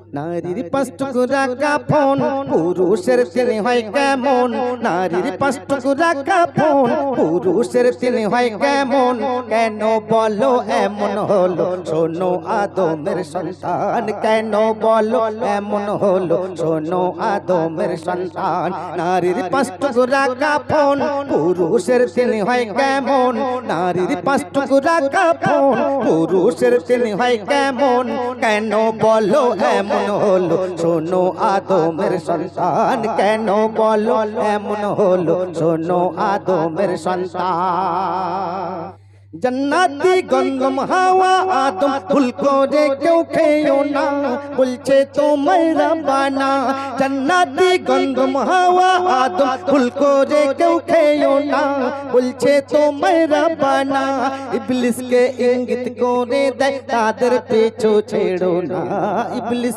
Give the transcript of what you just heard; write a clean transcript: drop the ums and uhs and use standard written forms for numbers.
নারীর পাঁচ টুকরা কাফন পুরুষের তিন হয় কেমন নারীর পাঁচ টুকরা কাফন পুরুষের তিন হয় কেমন কেন বলো এমন হলো শোনো আদমের সন্তান কেন বলো এমন হলো শোনো আদমের সন্তান নারীর পাঁচ টুকরা কাফন পুরুষের তিন হয় কেমন নারীর পাঁচ টুকরা কাফন পুরুষের তিন হয় কেমন কেন বলো এমন হলো শোনো আদমের সন্তান কেন বলো এমন হলো শোনো আদমের সন্তান जन्नती गंदम हवा आदम फूल को रे क्यों खेयो ना बोलचे तो मेरा बाना जन्नती गंदम हवा आदम फूल को रे क्यों खेयो ना बोलचे तो मेरा बाना इब्लिस के इंगित को रे दे तादर पीछू छेड़ो ना इब्लिस